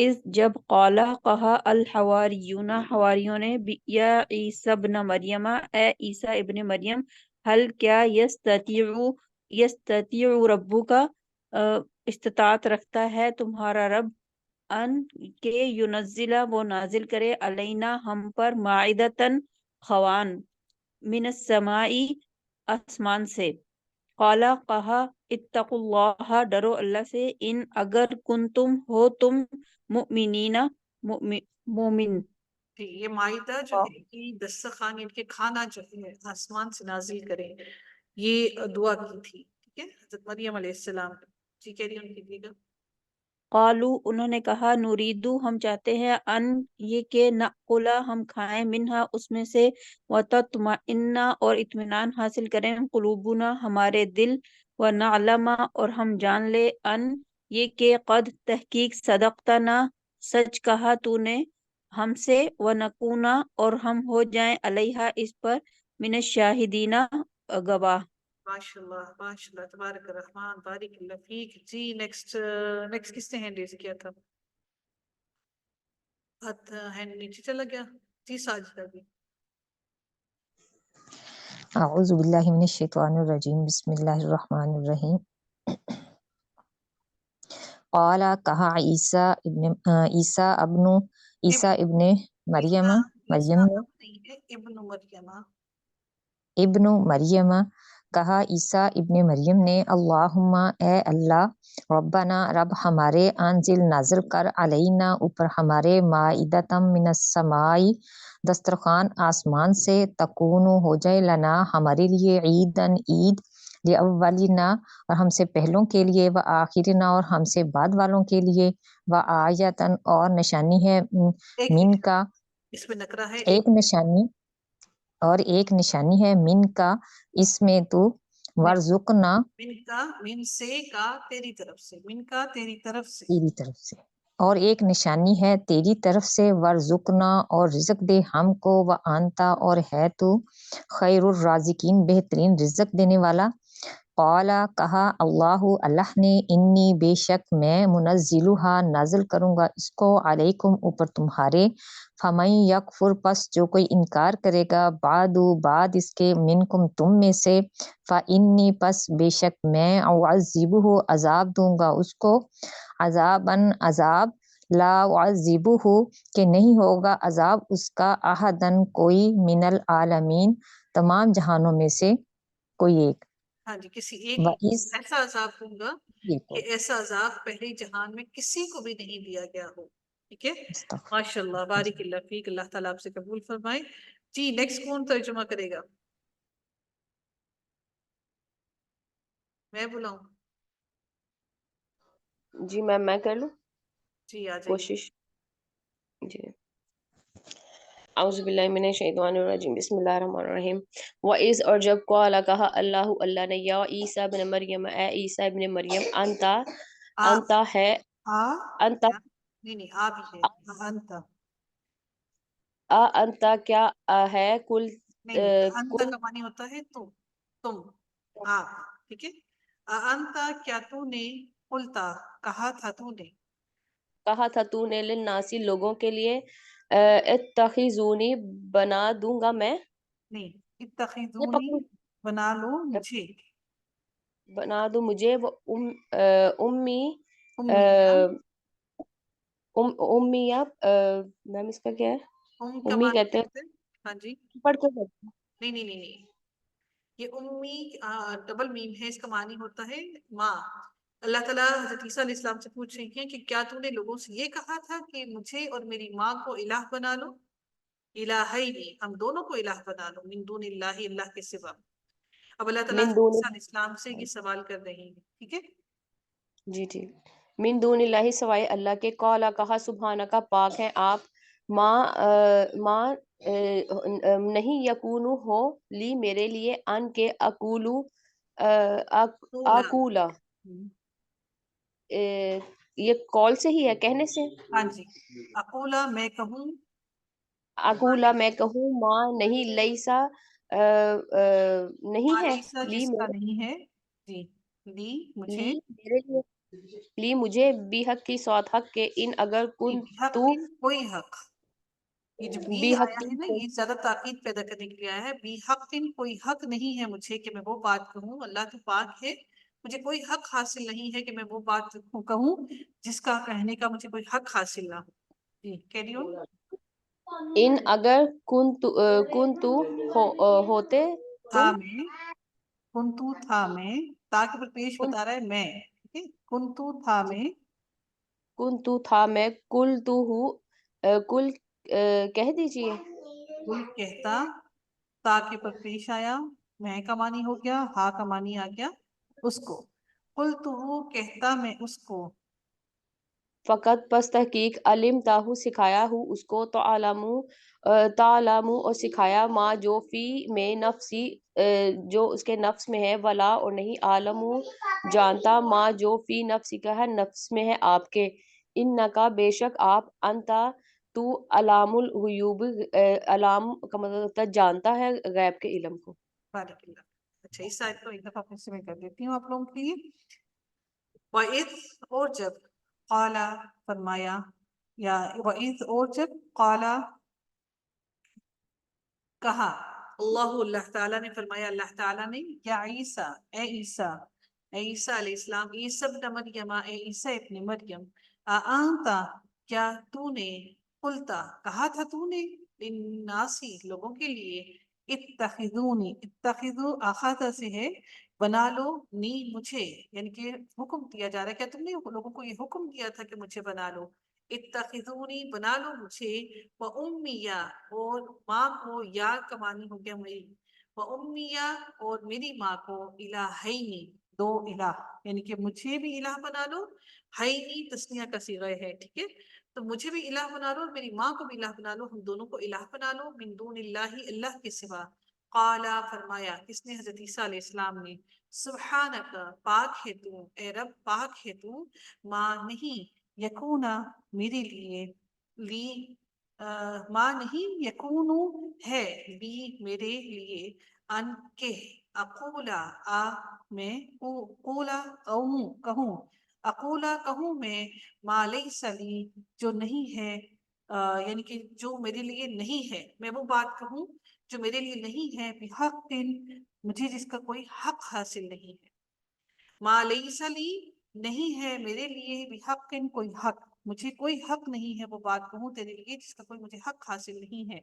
اس جب قالا کہا الحواریون حواریوں نے یا عیسی ابن مریم اے عیسیٰ ابن مریم حل کیا یستطیع ربک استطاعت رکھتا ہے تمہارا رب ان کے ینزلہ وہ نازل کرے علینا ہم پر مائدتن خوان من السمائی آسمان سے قالا کہا اتقوا اللہ ڈرو اللہ سے ان اگر کنتم ہو تم مؤمنین مومن جی یہ مائدہ جو ہے کہ دسترخوان ان کے کھانا جو ہے آسمان سے نازل کرے، یہ دعا کی تھی، ٹھیک ہے، حضرت مریم علیہ السلام نے۔ جی کہہ رہی ہیں ان کی دیگر قالو انہوں نے کہا نوریدو ہم چاہتے ہیں ان یہ کہ نأکلا ہم کھائیں منہا اس میں سے وتطمئن اور اطمینان حاصل کریں قلوبنا ہمارے دل ونعلم اور ہم جان لے ان یہ کہ قد تحقیق صدقتنا سچ کہا تو نے ہم سے ونکونا اور ہم ہو جائیں علیہا اس پر من الشاہدین گواہ۔ ماشاء اللہ تبارک الرحمن بارک اللہ فیک۔ جی نیکسٹ کس نے ہینڈ ریز کیا تھا؟ ہاتھ ہینڈ نیچے چلا گیا۔ جی ساجدہ بھی۔ اعوذ باللہ من الشیطان الرجیم بسم اللہ الرحمن الرحیم۔ قال کہا عیسیٰ ابن مریم عیسیٰ نے اب نہیں ہے، ابن مریم۔ ابن مریم کہا عیسیٰ ابن مریم نے اللہم اے اللہ ربنا رب ہمارے انزل نازل کر علینا اوپر ہمارے مائدۃ من السماء دسترخوان آسمان سے تکون ہو جائے لنا ہمارے لیے عیدن عید لاولنا اور ہم سے پہلوں کے لیے و آخرنا اور ہم سے بعد والوں کے لیے و آیتن اور نشانی ہے من کا اس میں نکرہ ہے ایک نشانی اور ایک نشانی ہے من کا اس میں تو ورزقنا من کا من سے کا تیری طرف سے، من کا تیری طرف سے، تیری طرف سے اور ایک نشانی ہے تیری طرف سے ورزقنا اور رزق دے ہم کو وانتا اور ہے تو خیر الرازقین بہترین رزق دینے والا۔ قالا کہا اللہ نے انی بے شک میں منزلہا نازل کروں گا اس کو علیکم اوپر تمہارے فمن یکفر پس جو کوئی انکار کرے گا بعد اس کے منکم تم میں سے فانی پس بے شک میں اعذبہ عذاب دوں گا اس کو عذاباً عذاب لا اعذبہ کہ نہیں ہوگا عذاب اس کا احدن کوئی من العالمین تمام جہانوں میں سے کوئی ایک۔ ہاں جی کسی ایک وَإِذْ ایسا عذاب دوں گا کہ ایسا عذاب پہلے جہان میں کسی کو بھی نہیں دیا گیا ہو، ٹھیک ہے۔ ماشاء اللہ بارک اللہ فیک، اللہ تعالیٰ آپ سے قبول فرمائے۔ جی نیکسٹ کون ترجمہ کرے گا؟ میں بلاؤں؟ جی میں کر لوں جی آ جائیے۔ کوشش۔ جی اعوذ باللہ من الشیطان الرجیم بسم اللہ الرحمن الرحیم۔ وَإِذْ اور جب قال کہا اللہ نے یا عیسیٰ ابن مریم اے عیسیٰ ابن مریم انتا ہے انتا نہیں آپ ہی ہے انتا انتا کیا ہے کل نہیں، انتا کا معنی ہوتا ہے تم آپ، ٹھیک ہے۔ انتا کیا تو نے قلتا کہا تھا تو نے للناسی لوگوں کے لیے اتخذونی بنا دوں گا میں نہیں، اتخذونی بنا لو مجھے بنا دو مجھے وہ امیہ میم اس کا کیا ہے کا امی معنی کہتے ہیں ہاں جی پڑھ کے نہیں یہ امی ڈبل میم ہے، اس کا معنی ہوتا ہے ماں۔ اللہ تعالیٰ حضرت عیسیٰ علیہ السلام سے پوچھ رہی ہیں کہ کیا تو نے لوگوں سے یہ کہا تھا کہ مجھے اور میری ماں کو الہ بنا لو، الہینی ہم دونوں کو الہ بنا لو، من دون اللہ اللہ کے سوا۔ اب اللہ تعالیٰ من حضرت دون عیسیٰ علیہ السلام سے یہ سوال کر رہی ہیں، ٹھیک ہے۔ جی من دون اللہ سوائے اللہ کے قالا کہا سبحانہ کا پاک ہے آپ ماں نہیں یکونو ہو لی میرے لیے ان کے اکولا یہ کال سے ہی ہے کہنے سے ہاں جی اقولا میں کہوں اکولا میں کہوں ماں نہیں لیسا نہیں ہے عیسیٰ لی جس کا نہیں ہے جی لی مجھے میرے لیے لی مجھے بھی حق کی ساتھ حق کے ان اگر کن حق تو کوئی حق، یہ جو بی بھی حق آیا ہے نا یہ زیادہ تاکید پیدا کرنے کے لیے آیا ہے. بی حق کوئی حق نہیں ہے مجھے کہ میں وہ بات کہوں. اللہ تو پاک ہے، مجھے کوئی حق حاصل نہیں ہے کہ میں وہ بات کہوں جس کا کہنے کا مجھے کوئی حق حاصل نہ ہو. جی کیری آن. ان اگر کن تو ہوتے تھا تم میں، کنتو تھا میں، تاکہ پر پیش کن بتا رہا ہے میں، ٹھیک ہے. کنتو تھا میں، کن تو تھا میں کل تو ہوں کل کہہ دیجئے کل کہتا، تاکہ پر پیش آیا، میں کا معنی ہو گیا، ہا کا معنی آ گیا اس کو. کل تو کہتا میں اس کو، فقط پس تحقیق علم تاہو سکھایا ہوں اس کو تعلمو اور سکھایا ما جو فی میں نفسی جو اس کے نفس میں ہے ولا اور نہیں عالمو جانتا ما جو فی نفسی کا ہے نفس میں ہے آپ کے انکا بے شک آپ انتا تو علام الغیوب علام کا مطلب ہوتا ہے جانتا ہے غیب کے علم کو. بارک اللہ. اچھا اس آیت کو ایک دفعہ پھر سے میں کر دیتی ہوں آپ لوگوں کے لیے. وَإِذْ اور جب قالا فرمایا، یا وَإِذْ اور جب قالا کہا، اللہ تعالیٰ نے فرمایا، اللہ تعالیٰ نے، یا عیسیٰ اے عیسیٰ، اے عیسیٰ علیہ السلام، عیسیٰ ابن مریم اے عیسیٰ ابن مریم، آنتا کیا تو نے، قلتا کہا تھا تو نے، للناسی لوگوں کے لیے، اتخذونی، اتخذو اخذ سے ہے بنا لو، نی مجھے، یعنی کہ حکم دیا جا رہا ہے، کیا تم نے لوگوں کو یہ حکم دیا تھا کہ مجھے بنا لو، اتخذونی بنا لو مجھے، وَأُمِّيَّ اور ماں کو، یا کا معنی ہو گیا میری، وَأُمِّيَّ اور میری ماں کو، الہینی دو الہ، یعنی کہ مجھے بھی الہ بنا لو، ہینی تسنیہ کا صیغہ ہے، ٹھیک ہے. تو مجھے بھی الہ بنا لو اور میری ماں کو بھی الہ بنا لو، ہم دونوں کو الہ بنا لو، من دون اللہ اللہ کے سوا. قالا فرمایا، کس نے؟ حضرت عیسیٰ علیہ السلام نے. سبحانک پاک ہے تو، اے رب پاک ہے تو، ماں نہیں یکونا میرے لیے، لی ماں نہیں یکونو ہے، لی میرے لیے، ان کے اقولا میں قولا کہوں اقولا کہوں میں، ما لیس لی جو نہیں ہے، یعنی کہ جو میرے لیے نہیں ہے، میں وہ بات کہوں جو میرے لیے نہیں ہے، بحق مجھے جس کا کوئی حق حاصل نہیں ہے. ما لیس لی نہیں ہے میرے لیے، بحق کوئی حق، مجھے کوئی حق نہیں ہے وہ بات کہوں تیرے لیے جس کا کوئی مجھے حق حاصل نہیں ہے.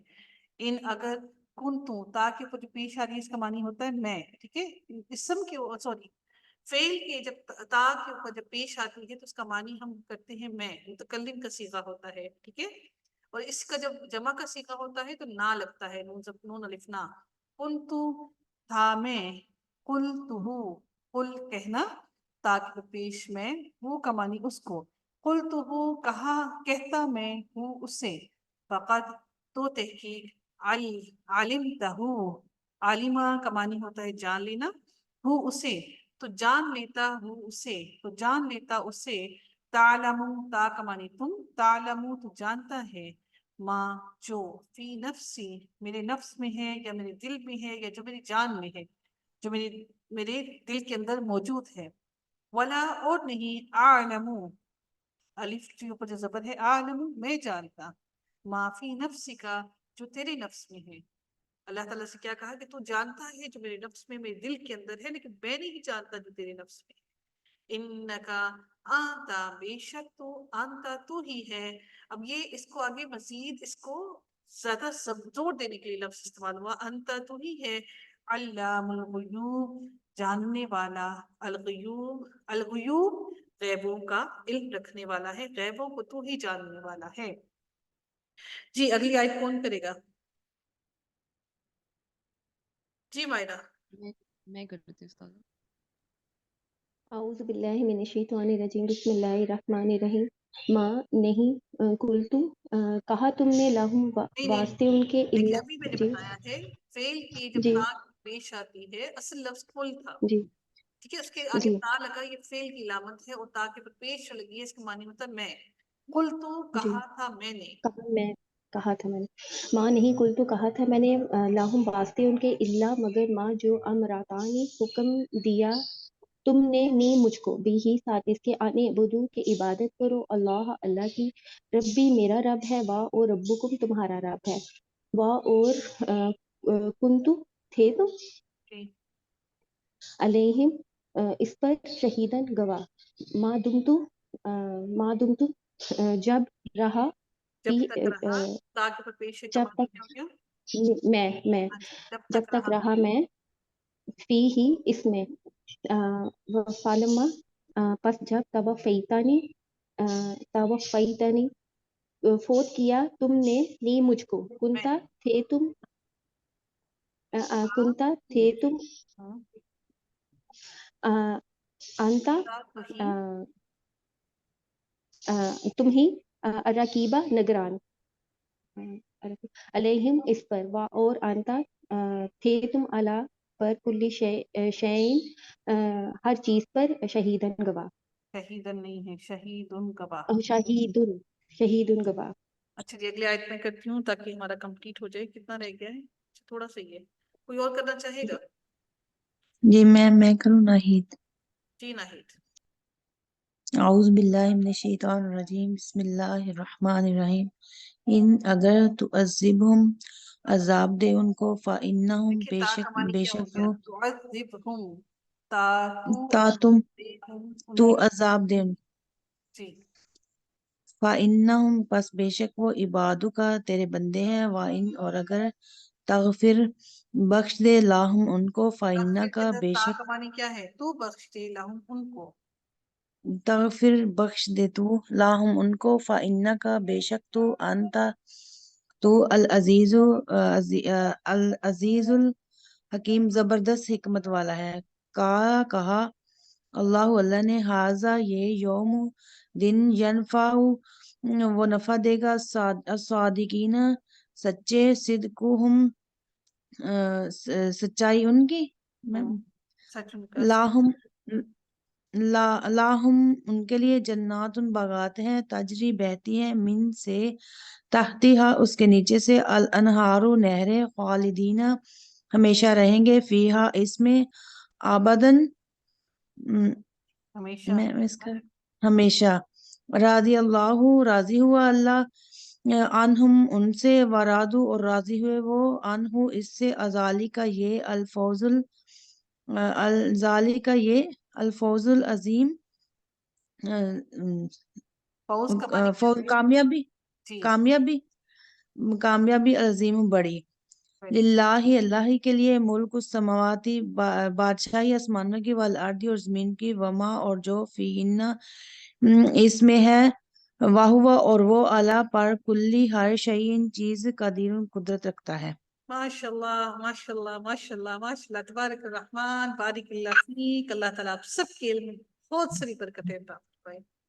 ان اگر کنتوں، تاکہ جو پیش آ رہی ہے اس کا معنی ہوتا ہے میں، ٹھیک ہے. اسم کے سوری فعل کے جب تا کے اوپر جب پیش آتی ہے تو اس کا معنی ہم کرتے ہیں میں، متکلم کا صیغہ ہوتا ہے، ٹھیک ہے. اور اس کا جب جمع کا صیغہ ہوتا ہے تو نا لگتا ہے، نون الف نا. کنتو تھا میں، قلتہو قل کہنا، تاکہ پیش میں، وہ کا معنی اس کو، قلتہو کہا کہتا میں ہوں اسے، فقط تو تحقیق، علمتہو عالمہ کا معنی ہوتا ہے جان لینا، ہوں اسے تو جان لیتا ہوں اسے، تو جان لیتا اسے، تعلمو تا کا معنی تم، تعلمو تو جانتا ہے، ماں جو فی نفسی میرے نفس میں ہے، یا میرے دل میں ہے، یا جو میری جان میں ہے، جو میرے دل کے اندر موجود ہے. ولا اور نہیں، اعلمو الف کے اوپر جو زبر ہے، اعلمو میں جانتا، ما فی نفسی کا جو تیرے نفس میں ہے. اللہ تعالیٰ سے کیا کہا کہ تو جانتا ہے جو میرے نفس میں، میرے دل کے اندر ہے، لیکن میں نہیں جانتا جو تیرے نفس میں. انکا آنتا بے شک تو، آنتا تو ہی ہے. اب یہ اس کو آگے مزید اس کو زیادہ زور دینے کے لیے لفظ استعمال ہوا، انتا تو ہی ہے، علام الغیوب جاننے والا، الغیوب الغیوب غیبوں کا علم رکھنے والا ہے، غیبوں کو تو ہی جاننے والا ہے. جی اگلی آیت کون کرے گا؟ جی مائرہ. میں کر دیتی استاد. اعوذ باللہ من الشیطان الرجیم، بسم اللہ الرحمن الرحیم. ماں نہیں قلتو کہا تم نے، لہم واسطے ان کے، لیکن اللہ ابھی میں نے جی بتایا ہے فعل کی جب جی تا پیش آتی ہے، اصل لفظ قل تھا، جی ٹھیک ہے. اس کے آگے جی تا لگا، یہ فعل کی علامت ہے، اور تا کے پر پیش لگی ہے، اس کا معنی ہوتا ہے میں. قل تو جی کہا تھا میں نے، کہا تھا میں نے، ماں نہیں قلتو کہا تھا میں نے، لاہم واسطے ان کے، اللہ مگر ماں جو امراتانی حکم دیا تم نے نی مجھ کو بھی ہی ساتھ اس کے آنے بدو کہ عبادت کرو اللہ اللہ کی، ربی میرا رب ہے، وا اور ربکم تمہارا رب ہے، وا اور کنتو تھے تم جی علیہم اس پر شہیدن گواہ، ما دمتو جب رہا جب فی تک رہا تاکہ پر پیش جب کمانی تک ہے کیا؟ میں اچھا جب تک رہا میں فی ہی اس میں فالما پس جب توفیتنی فوت کیا تم نے نی مجھ کو، کنتا تھے تم کنتا تھے تم ہاں، انتا وہی تم ہی رقیبہ نگران علیہم اس پر، وا اور انتا تھے تم علا پر کلی شیئن ہر چیز پر شہیدن گواہ، شہیدن نہیں ہے، شہیدن گواہ۔ شہیدن گواہ۔ اچھا جی اگلی آیت میں کرتی ہوں تاکہ ہمارا کمپلیٹ ہو جائے۔ کتنا رہ گیا ہے؟ تھوڑا سا ہی ہے، کوئی اور کرنا چاہے گا؟ جی میں کروں ناہید؟ جی ناہید۔ اعوذ باللہ من الشیطان الرجیم، بسم اللہ الرحمن الرحیم۔ اگر تعذبہم عذاب دے ان کو، فإنہم دیکھیے تا کا معنی بے کیا ہو شک گیا؟ وہ تعذبہم، تا تا تم تو انہیں عذاب دے ان، جی فإنہم پس بے شک وہ عبادو کا تیرے بندے ہیں، وإن اور اگر تغفر بخش دے لاہم ان کو، فإنہ تغفر کے کا اندر بے تا شک کا معنی کیا ہے؟ تو بخش دے لہم ان کو۔ تغفر بخش دے تو لاہم ان کو، فإنہ کا بے شک تو انتا تو العزیز الحکیم زبردست حکمت والا ہے۔ کہا اللہ اللہ نے، ہاذا یہ یوم دن ینفع وہ نفع دے گا الصادقین سچے، صدقہم سچائی ان کی، سچ ان کا لاہم لاہم ان کے لیے جنات باغات ہیں، تجری بہتی ہیں، من سے تحتہا اس کے نیچے سے، الانہار نہریں، خالدین ہمیشہ رہیں گے، فیہا اس میں، آبدن ہمیشہ۔ میں اس کا ہمیشہ، راضی اللہ راضی ہوا اللہ عنہم ان سے، ورادو اور راضی ہوئے وہ عنہ اس سے، ذالک کا یہ ذالک کا یہ الفوز العظیم فوز کا معنی کیا ہے؟ کامیابی جی کامیابی کامیابی عظیم بڑی، للہ اللہ ہی کے لیے، ملک السماواتی بادشاہی آسمانوں کی، والارض اور زمین کی، وما اور جو فیہن اس میں ہے، واہوا اور وہ اعلیٰ پر کلی ہر شیء چیز قدیر قدرت رکھتا ہے۔ ماشاء اللہ ماشاء اللہ ماشاء اللہ ماشاء اللہ، تبارک الرحمن، بارک اللہ فیک، اللہ تعالیٰ آپ سب کے علم میں بہت ساری برکتیں عطا فرمائے۔